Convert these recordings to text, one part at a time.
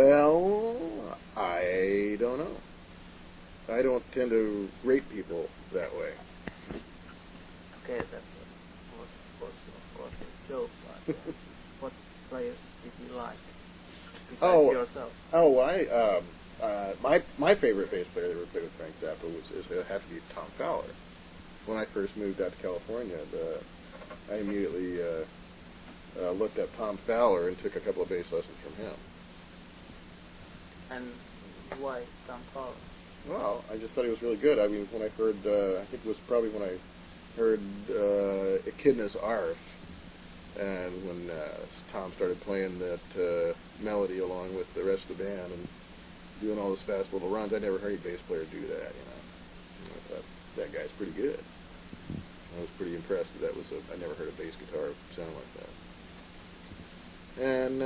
Well, I don't know. I don't tend to rate people that way. Okay, that was of course a joke, but what players did you like? Besides yourself? My favorite bass player that ever played with Frank Zappa it had to be Tom Fowler. When I first moved out to California, I immediately looked up Tom Fowler and took a couple of bass lessons from him. And why Tom Fowler? Well, I just thought he was really good. I mean, when I heard, I think it was probably when I heard Echidna's Arf, and when Tom started playing that melody along with the rest of the band and doing all those fast little runs. I never heard any bass player do that, I thought, that guy's pretty good. I was pretty impressed that I never heard a bass guitar sound like that. And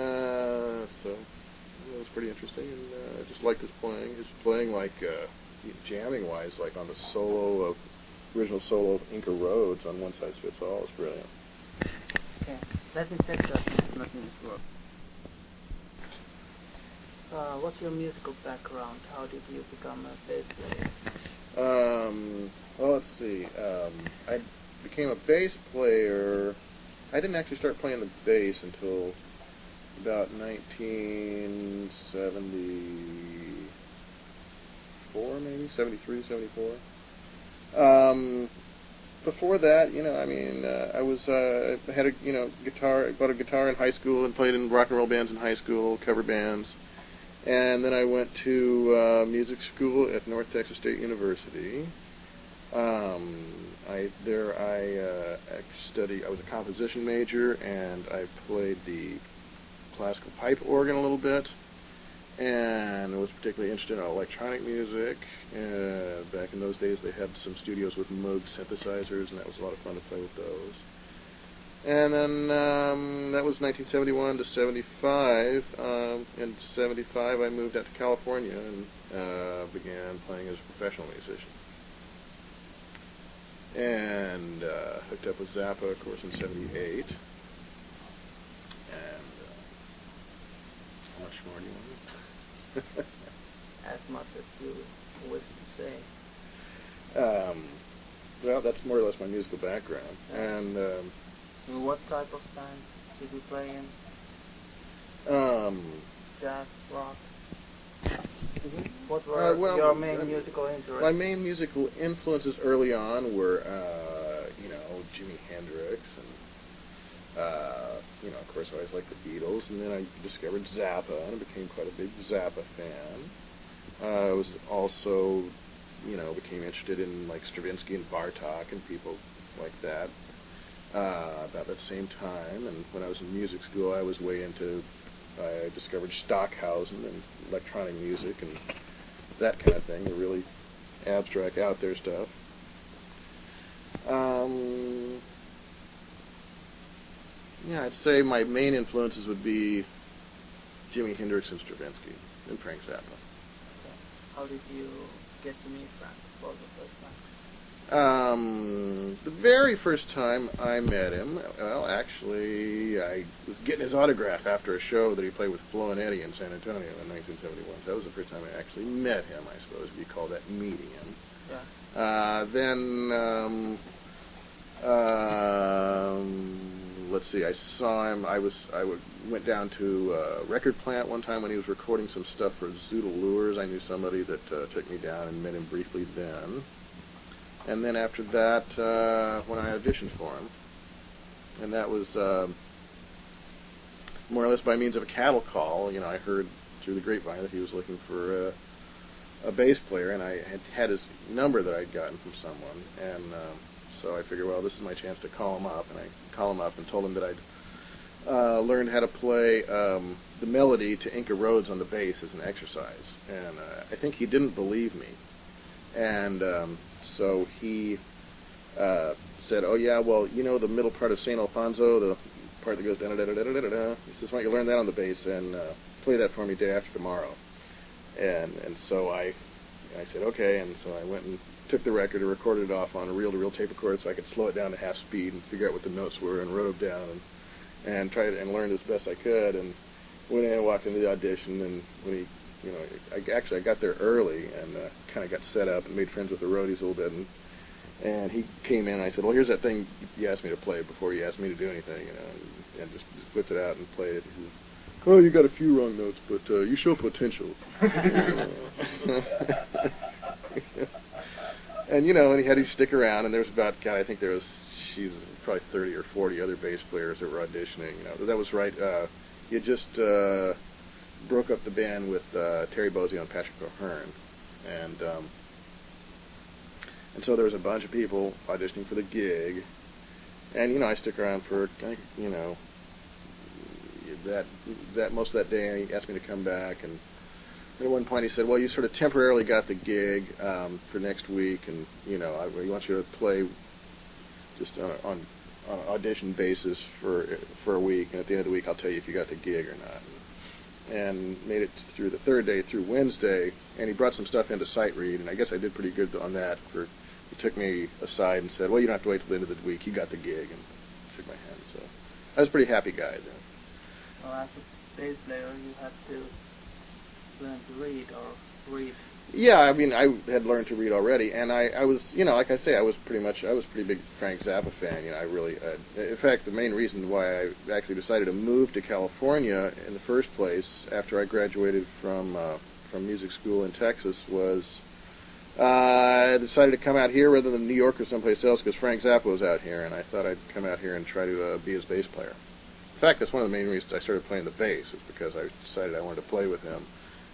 so it was pretty interesting, and I just liked his playing. His playing, like, jamming-wise, like on the original solo of Inca Roads on One Size Fits All is brilliant. Okay, let me check that nothing is wrong. What's your musical background? How did you become a bass player? Well, let's see. I became a bass player. I didn't actually start playing the bass until about 1974, maybe 73, 74. Before that, I had a guitar. I bought a guitar in high school and played in rock and roll bands in high school, cover bands. And then I went to music school at North Texas State University. I was a composition major, and I played the classical pipe organ a little bit, and was particularly interested in electronic music. Back in those days, they had some studios with Moog synthesizers, and that was a lot of fun to play with those. And then that was 1971 to 75. In 75, I moved out to California and began playing as a professional musician. And hooked up with Zappa, of course, in 78. And how much more do you want? As much as you wish to say. Well, that's more or less my musical background. And what type of band did you play in? Jazz, rock? What were your main musical interests? My main musical influences early on were, Jimi Hendrix, and, of course, I always liked the Beatles, and then I discovered Zappa, and I became quite a big Zappa fan. I was also, became interested in, like, Stravinsky and Bartok and people like that. About that same time, and when I was in music school, I discovered Stockhausen and electronic music and that kind of thing, the really abstract, out there stuff. I'd say my main influences would be Jimi Hendrix and Stravinsky and Frank Zappa. Okay. How did you get to meet Frank for the first time? The very first time I met him, well, actually, I was getting his autograph after a show that he played with Flo and Eddie in San Antonio in 1971. So that was the first time I actually met him, I suppose, if you call that meeting him. Yeah. Let's see, I saw him, I went down to a record plant one time when he was recording some stuff for Zoodle Lures. I knew somebody that took me down and met him briefly then. And then after that, when I auditioned for him, and that was more or less by means of a cattle call. I heard through the grapevine that he was looking for a bass player, and I had his number that I'd gotten from someone, and so I figured, well, this is my chance to call him up, and I called him up and told him that I'd learned how to play the melody to Inca Roads on the bass as an exercise, and I think he didn't believe me, and so he said, oh yeah, well, the middle part of St. Alfonso, the part that goes da-da-da-da-da-da-da, he says, why don't you learn that on the bass and play that for me day after tomorrow. And so I said, okay, and so I went and took the record and recorded it off on a reel-to-reel tape recorder so I could slow it down to half speed and figure out what the notes were and wrote them down and tried and learned as best I could. And went in and walked into the audition, and when he, I got there early and kind of got set up and made friends with the roadies a little bit, and he came in and I said, well, here's that thing you asked me to play before you asked me to do anything, and just whipped it out and played it. He says, oh, you got a few wrong notes, but you show potential. And and he had you stick around, and there was about, God, I think there was, probably 30 or 40 other bass players that were auditioning. That was right. He had just broke up the band with Terry Bozzio and Patrick O'Hearn, and so there was a bunch of people auditioning for the gig, and I stuck around for that most of that day. He asked me to come back, and at one point he said, well, you sort of temporarily got the gig for next week, and he wants you to play just on an audition basis for a week, and at the end of the week I'll tell you if you got the gig or not. And made it through the third day, through Wednesday, and he brought some stuff into sight read, and I guess I did pretty good on that. He took me aside and said, well, you don't have to wait till the end of the week, you got the gig, and shook my hand. So I was a pretty happy guy then. Well, as a bass player, you had to learn to read or read. Yeah, I mean, I had learned to read already, and I was, like I say, I was a pretty big Frank Zappa fan. I really, in fact, the main reason why I actually decided to move to California in the first place after I graduated from music school in Texas was I decided to come out here rather than New York or someplace else because Frank Zappa was out here, and I thought I'd come out here and try to be his bass player. In fact, that's one of the main reasons I started playing the bass, is because I decided I wanted to play with him.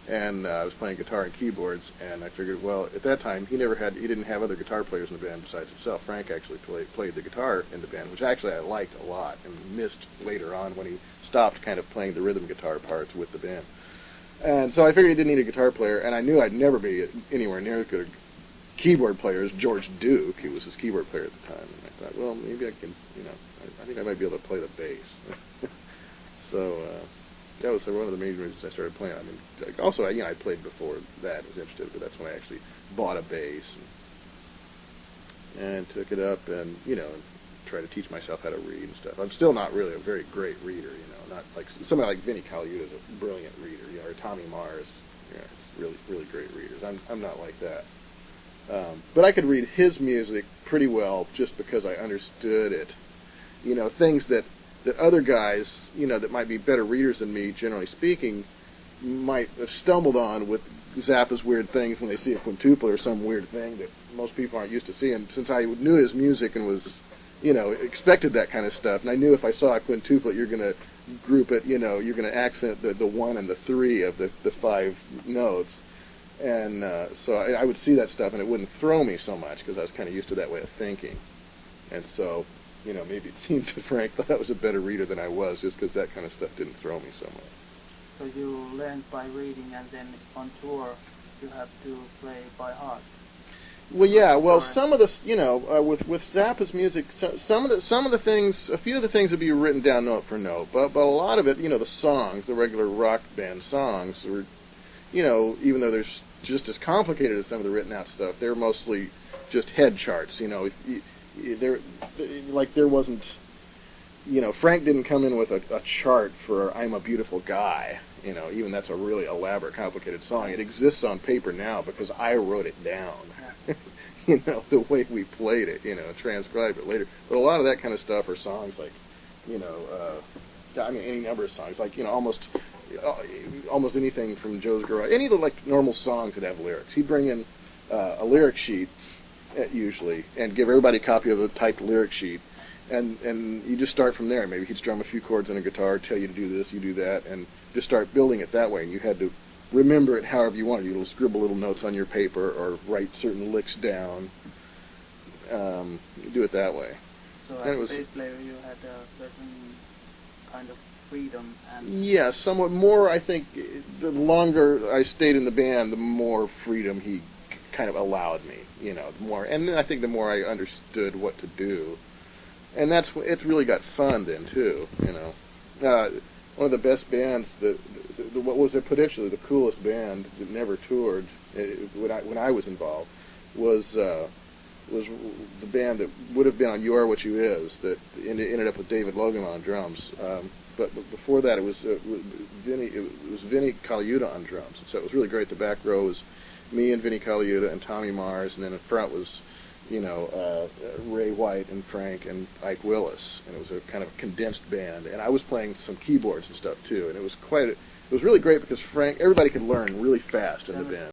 And I was playing guitar and keyboards, and I figured, well, at that time, he didn't have other guitar players in the band besides himself. Frank actually played the guitar in the band, which actually I liked a lot, and missed later on when he stopped kind of playing the rhythm guitar parts with the band. And so I figured he didn't need a guitar player, and I knew I'd never be anywhere near as good a keyboard player as George Duke. He was his keyboard player at the time, and I thought, well, maybe I can, I think I might be able to play the bass. So that was one of the main reasons I started playing. I mean, also, I played before that, was interested, but that's when I actually bought a bass and took it up and, tried to teach myself how to read and stuff. I'm still not really a very great reader, not like somebody like Vinnie Colaiuta is a brilliant reader, or Tommy Mars, really, really great readers. I'm not like that. But I could read his music pretty well just because I understood it. Things that other guys, that might be better readers than me, generally speaking, might have stumbled on with Zappa's weird things when they see a quintuplet or some weird thing that most people aren't used to seeing. Since I knew his music and was, expected that kind of stuff, and I knew if I saw a quintuplet, you're going to group it, you're going to accent the 1 and the 3 of the 5 notes. And so I would see that stuff, and it wouldn't throw me so much because I was kind of used to that way of thinking. And so, maybe it seemed to Frank that I was a better reader than I was, just because that kind of stuff didn't throw me so much. So you learned by reading, and then on tour you have to play by heart. Well, yeah. Well, some of the, with Zappa's music, some of the things, a few of the things would be written down note for note, but a lot of it, the songs, the regular rock band songs, were, even though they're just as complicated as some of the written out stuff, they're mostly just head charts. There wasn't, Frank didn't come in with a chart for "I'm a Beautiful Guy." Even that's a really elaborate, complicated song. It exists on paper now because I wrote it down. The way we played it, transcribed it later. But a lot of that kind of stuff are songs like, any number of songs, like almost anything from Joe's Garage, any of the normal songs that have lyrics. He'd bring in a lyric sheet usually, and give everybody a copy of the typed lyric sheet, and you just start from there. Maybe he'd strum a few chords on a guitar, tell you to do this, you do that, and just start building it that way. And you had to remember it however you wanted. You'd scribble little notes on your paper or write certain licks down. Do it that way. So as a bass player, you had a certain kind of freedom. Yeah, somewhat more. I think the longer I stayed in the band, the more freedom he kind of allowed me. More, and then I think the more I understood what to do, and it's really got fun then too. One of the best bands, what was potentially the coolest band that never toured when I was involved, was was the band that would have been on You Are What You Is that ended up with David Logan on drums. But before that, it was Vinny Colaiuta on drums. And so it was really great. The back row was me and Vinny Colaiuta and Tommy Mars, and then in front was, Ray White and Frank and Ike Willis, and it was a kind of condensed band. And I was playing some keyboards and stuff too, and it was really great because everybody could learn really fast in the band.